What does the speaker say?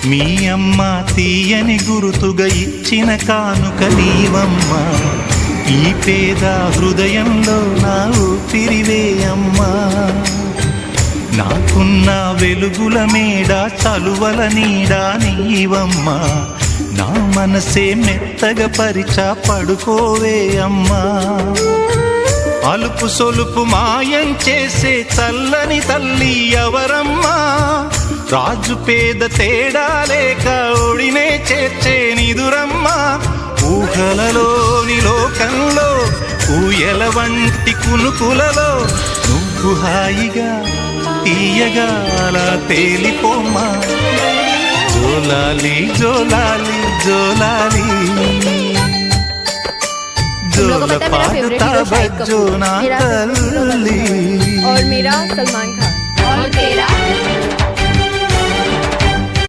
మీ అమ్మ తీయని గురుతుగా ఇచ్చిన కానుక నీవమ్మా, ఈ పేద హృదయంలో నా ఊపిరివే అమ్మా. నాకున్న వెలుగుల మేడ చలువల నీడా నీవమ్మా, నా మనసే మెత్తగా పరిచా పడుకోవే అమ్మా. అలుపు సొలుపు మాయం చేసే చల్లని తల్లి ఎవరమ్మా, రాజు పేద తేడా లేక ఒడినే చేర్చే నిదురమ్మా. ఊహలలోని లోకంలో ఊయల వంటి కునుకులలో నువ్వు హాయిగా తీయగా అలా తేలిపోమ్మా. జోలాలి జోలాలి జోలాలి జోల పాడుతా బజ్జో నా తల్లి. और मेरा सलमान खान और तेरा